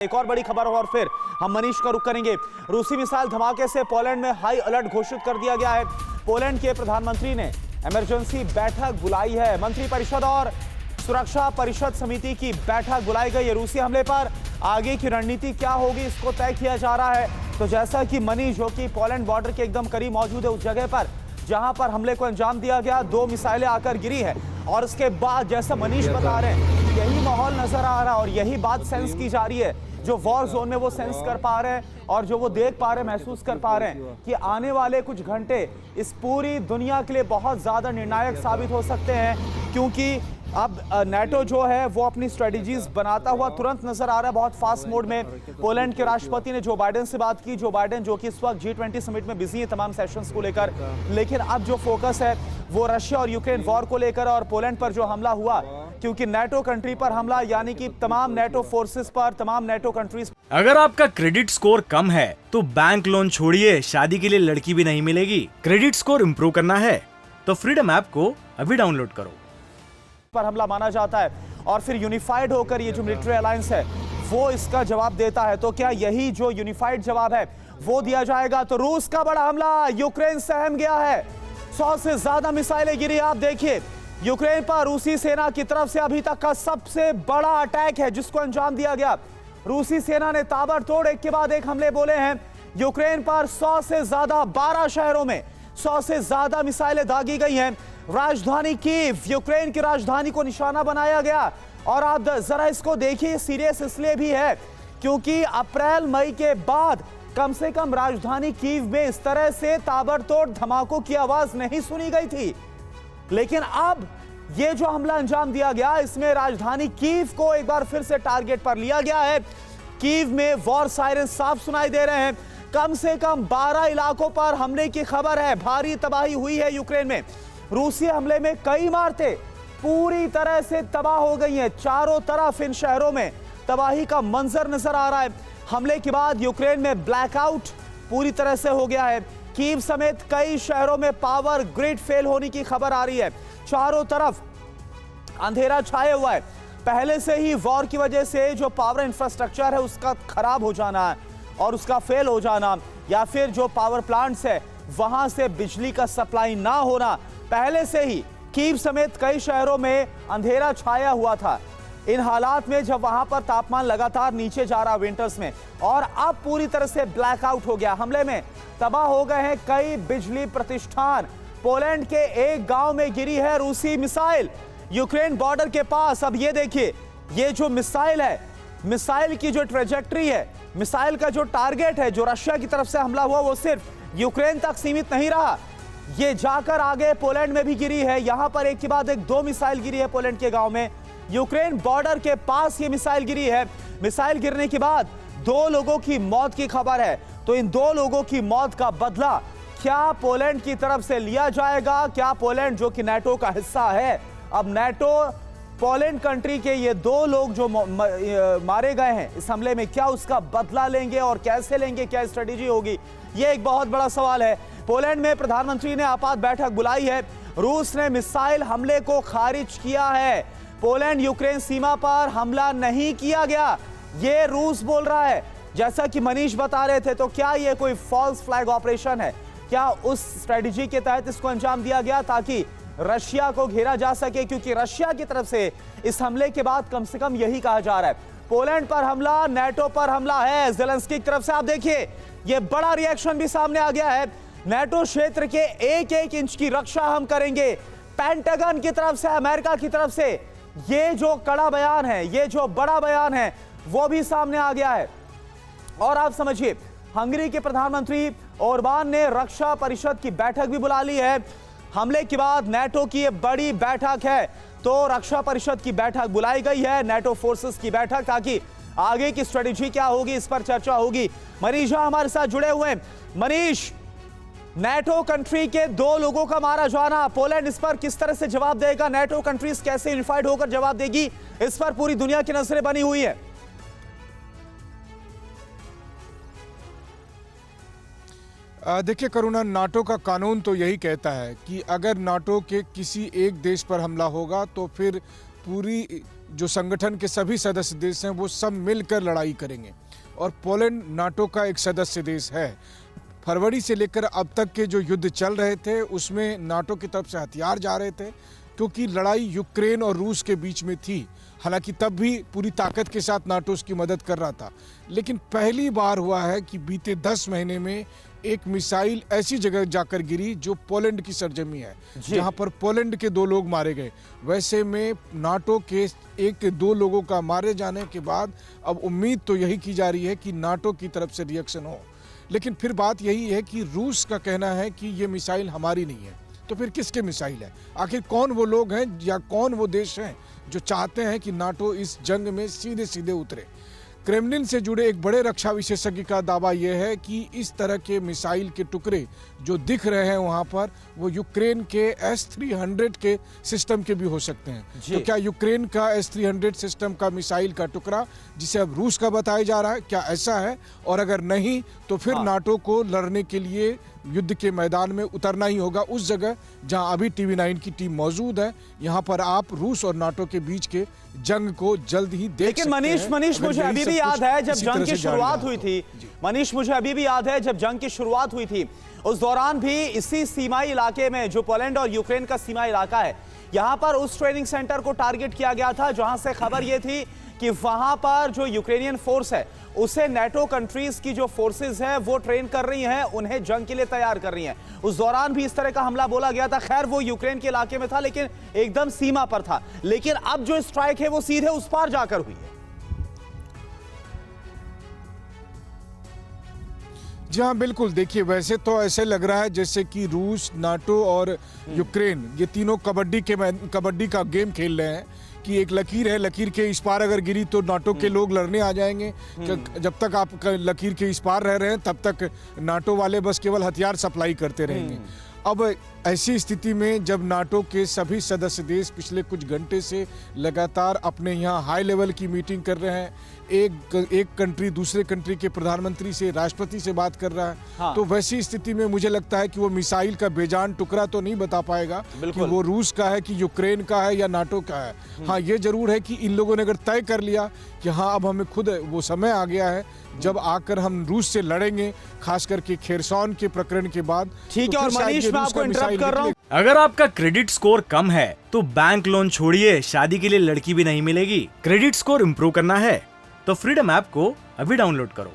एक और बड़ी खबर और फिर हम मनीष का रुख करेंगे। रूसी मिसाइल धमाके से पोलैंड में हाई अलर्ट घोषित कर दिया गया है। पोलैंड के प्रधानमंत्री ने इमरजेंसी बैठक बुलाई है। मंत्री परिषद और सुरक्षा परिषद समिति की बैठक बुलाई गई है। रूसी हमले पर आगे की रणनीति क्या होगी, इसको तय किया जा रहा है। तो जैसा कि मनीष, जो कि पोलैंड बॉर्डर के एकदम करीब मौजूद है, उस जगह पर जहां पर हमले को अंजाम दिया गया, 2 मिसाइलें आकर गिरी है और उसके बाद जैसा मनीष बता रहे हैं, यही माहौल नजर आ रहा है और यही बात सेंस की जा रही है। जो वॉर जोन में वो सेंस कर पा रहे हैं और जो वो देख पा रहे हैं, महसूस कर पा रहे हैं कि आने वाले कुछ घंटे इस पूरी दुनिया के लिए बहुत ज्यादा निर्णायक साबित हो सकते हैं, क्योंकि अब नेटो जो है वो अपनी स्ट्रेटजीज बनाता हुआ तुरंत नजर आ रहा है, बहुत फास्ट मोड में। पोलैंड के राष्ट्रपति ने जो बाइडेन से बात की, जो बाइडेन जो कि इस वक्त G20 समिट में बिजी है तमाम सेशंस को लेकर, लेकिन अब जो फोकस है वो रशिया और यूक्रेन वॉर को लेकर और पोलैंड पर जो हमला हुआ, क्योंकि नेटो कंट्री पर हमला, यानी कि तमाम नेटो फोर्सेस पर, तमाम नेटो कंट्रीज। अगर आपका क्रेडिट स्कोर कम है तो बैंक लोन छोड़िए, शादी के लिए लड़की भी नहीं मिलेगी। क्रेडिट स्कोर इम्प्रूव करना है तो फ्रीडम ऐप को अभी डाउनलोड करो। पर हमला माना जाता है और फिर यूनिफाइड होकर ये जो मिलिट्री अलायंस है वो इसका जवाब देता है। तो क्या यही जो यूनिफाइड जवाब है वो दिया जाएगा? तो रूस का बड़ा हमला यूक्रेन सहम गया है। 100 से ज्यादा मिसाइलें गिरी। आप देखिए, यूक्रेन पर रूसी सेना की तरफ से अभी तक का सबसे बड़ा अटैक है जिसको अंजाम दिया गया। रूसी सेना ने ताबड़तोड़ एक के बाद एक हमले बोले हैं। यूक्रेन पर 100 से ज्यादा 12 शहरों में 100 से ज्यादा मिसाइलें दागी गई हैं। राजधानी कीव, यूक्रेन की राजधानी को निशाना बनाया गया। और आप जरा इसको देखिए, सीरियस इसलिए भी है क्योंकि अप्रैल मई के बाद कम से कम राजधानी कीव में इस तरह से ताबड़तोड़ धमाकों की आवाज नहीं सुनी गई थी। लेकिन अब ये जो हमला अंजाम दिया गया, इसमें राजधानी कीव को एक बार फिर से टारगेट पर लिया गया है। कीव में वॉर सायरन साफ सुनाई दे रहे हैं। कम से कम 12 इलाकों पर हमले की खबर है। भारी तबाही हुई है यूक्रेन में। रूसी हमले में कई इमारतें पूरी तरह से तबाह हो गई हैं। चारों तरफ इन शहरों में तबाही का मंजर नजर आ रहा है। हमले के बाद यूक्रेन में ब्लैकआउट पूरी तरह से हो गया है। कीव समेत कई शहरों में पावर ग्रिड फेल होने की खबर आ रही है। चारों तरफ अंधेरा छाया हुआ है। पहले से ही वॉर की वजह से जो पावर इंफ्रास्ट्रक्चर है उसका खराब हो जाना और उसका फेल हो जाना, या फिर जो पावर प्लांट्स है वहां से बिजली का सप्लाई ना होना, पहले से ही कीव समेत कई शहरों में अंधेरा छाया हुआ था। इन हालात में जब वहां पर तापमान लगातार नीचे जा रहा विंटर्स में, और अब पूरी तरह से ब्लैकआउट हो गया। हमले में तबाह हो गए हैं कई बिजली प्रतिष्ठान। पोलैंड के एक गांव में गिरी है रूसी मिसाइल यूक्रेन बॉर्डर के पास। अब ये देखिए, ये जो मिसाइल है, मिसाइल की जो ट्रेजेक्ट्री है, मिसाइल का जो टारगेट है, जो रशिया की तरफ से हमला हुआ, वो सिर्फ यूक्रेन तक सीमित नहीं रहा, ये जाकर आगे पोलैंड में भी गिरी है। यहां पर एक के बाद एक 2 मिसाइल गिरी है पोलैंड के गांव में। यूक्रेन बॉर्डर के पास ये मिसाइल गिरी है। मिसाइल गिरने के बाद 2 लोगों की मौत की खबर है। तो इन 2 लोगों की मौत का बदला क्या पोलैंड की तरफ से लिया जाएगा? क्या पोलैंड, जो कि नेटो का हिस्सा है, अब नेटो पोलैंड कंट्री के ये 2 लोग जो मारे गए हैं इस हमले में, क्या उसका बदला लेंगे और कैसे लेंगे? क्या स्ट्रेटेजी होगी? ये एक बहुत बड़ा सवाल है। पोलैंड में प्रधानमंत्री ने आपात बैठक बुलाई है। रूस ने मिसाइल हमले को खारिज किया है। पोलैंड यूक्रेन सीमा पर हमला नहीं किया गया, ये रूस बोल रहा है। जैसा कि मनीष बता रहे थे, तो क्या ये कोई फॉल्स फ्लैग ऑपरेशन है? क्या उस स्ट्रेटजी के तहत इसको अंजाम दिया गया ताकि रशिया को घेरा जा सके? क्योंकि रशिया की तरफ से इस हमले के बाद कम से कम यही कहा जा रहा है, पोलैंड पर हमला, नेटो पर हमला है। ज़ेलेंस्की की तरफ से आप देखिए, ये बड़ा रिएक्शन भी सामने आ गया है। नेटो क्षेत्र के 1-1 इंच की रक्षा हम करेंगे। पेंटागन की तरफ से, अमेरिका की तरफ से ये जो कड़ा बयान है, ये जो बड़ा बयान है, वो भी सामने आ गया है। और आप समझिए, हंगरी के प्रधानमंत्री ओरबान ने रक्षा परिषद की बैठक भी बुला ली है। हमले के बाद नेटो की ये बड़ी बैठक है, तो रक्षा परिषद की बैठक बुलाई गई है, नेटो फोर्सेस की बैठक, ताकि आगे की स्ट्रेटेजी क्या होगी इस पर चर्चा होगी। मनीष हमारे साथ जुड़े हुए हैं। मनीष, नेटो कंट्री के 2 लोगों का मारा जाना, पोलैंड इस पर किस तरह से जवाब देगा? नेटो कंट्रीज कैसे यूनिफाइड होकर जवाब देगी? इस पर पूरी दुनिया की नजरें बनी हुई है। देखिए करुणा, नाटो का कानून तो यही कहता है कि अगर नाटो के किसी एक देश पर हमला होगा तो फिर पूरी जो संगठन के सभी सदस्य देश हैं वो सब मिलकर लड़ाई करेंगे। और पोलैंड नाटो का एक सदस्य देश है। फरवरी से लेकर अब तक के जो युद्ध चल रहे थे उसमें नाटो की तरफ से हथियार जा रहे थे, क्योंकि लड़ाई यूक्रेन और रूस के बीच में थी। हालांकि तब भी पूरी ताकत के साथ नाटो उसकी मदद कर रहा था, लेकिन पहली बार हुआ है कि बीते 10 महीने में एक मिसाइल ऐसी जगह जाकर गिरी जो पोलैंड की सरजमी है, जहां पर पोलैंड के 2 लोग मारे गए। वैसे में नाटो के 1-2 लोगों का मारे जाने के बाद अब उम्मीद तो यही की जा रही है कि नाटो की तरफ से रिएक्शन हो। लेकिन फिर बात यही है कि रूस का कहना है कि ये मिसाइल हमारी नहीं है, तो फिर किसके मिसाइल है? आखिर कौन वो लोग हैं या कौन वो देश हैं जो चाहते हैं कि नाटो इस जंग में सीधे सीधे उतरे? क्रेमलिन से जुड़े एक बड़े रक्षा विशेषज्ञ का दावा यह है कि इस तरह के मिसाइल के टुकड़े जो दिख रहे हैं वहां पर वो यूक्रेन के S-300 के सिस्टम के भी हो सकते हैं। तो क्या यूक्रेन का S-300 सिस्टम का मिसाइल का टुकड़ा जिसे अब रूस का बताया जा रहा है, क्या ऐसा है? और अगर नहीं तो फिर नाटो को लड़ने के लिए युद्ध के मैदान में उतरना ही होगा, उस जगह जहां अभी TV9 की टीम मौजूद है। यहां पर आप रूस और नाटो के बीच के जंग को जल्द ही देख सकते हैं। लेकिन मनीष मुझे अभी भी याद है जब जंग की शुरुआत हुई थी, मनीष मुझे अभी भी याद है जब जंग की शुरुआत हुई थी, उस दौरान भी इसी सीमाई इलाके में जो पोलैंड और यूक्रेन का सीमाई इलाका है, यहां पर उस ट्रेनिंग सेंटर को टारगेट किया गया था, जहां से खबर यह थी कि वहां पर जो यूक्रेनियन फोर्स है उसे नेटो कंट्रीज की जो फोर्सेस है वो ट्रेन कर रही हैं, उन्हें जंग के लिए तैयार कर रही हैं। उस दौरान भी इस तरह का हमला बोला गया था। खैर वो यूक्रेन के इलाके में था, लेकिन एकदम सीमा पर था। लेकिन अब जो स्ट्राइक है वो सीधे उस पार जाकर हुई है। जी हाँ, बिल्कुल। देखिए, वैसे तो ऐसे लग रहा है जैसे कि रूस, नाटो और यूक्रेन ये तीनों कबड्डी का गेम खेल रहे हैं कि एक लकीर है, लकीर के इस पार अगर गिरी तो नाटो के लोग लड़ने आ जाएंगे। जब तक आप लकीर के इस पार रह रहे हैं तब तक नाटो वाले बस केवल हथियार सप्लाई करते रहेंगे। अब ऐसी स्थिति में जब नाटो के सभी सदस्य देश पिछले कुछ घंटे से लगातार अपने यहाँ हाई लेवल की मीटिंग कर रहे हैं, एक कंट्री दूसरे कंट्री के प्रधानमंत्री से, राष्ट्रपति से बात कर रहा है, तो वैसी स्थिति में मुझे लगता है कि वो मिसाइल का बेजान टुकड़ा तो नहीं बता पाएगा कि वो रूस का है कि यूक्रेन का है या नाटो का है। हाँ, ये जरूर है कि इन लोगों ने अगर तय कर लिया कि हाँ अब हमें खुद वो समय आ गया है जब आकर हम रूस से लड़ेंगे, खास करके खेरसौन के प्रकरण के बाद। ठीक है, और मनीष मैं आपको इंटरप्ट कर रहा हूं। अगर आपका क्रेडिट स्कोर कम है तो बैंक लोन छोड़िए, शादी के लिए लड़की भी नहीं मिलेगी। क्रेडिट स्कोर इम्प्रूव करना है तो फ्रीडम ऐप को अभी डाउनलोड करो।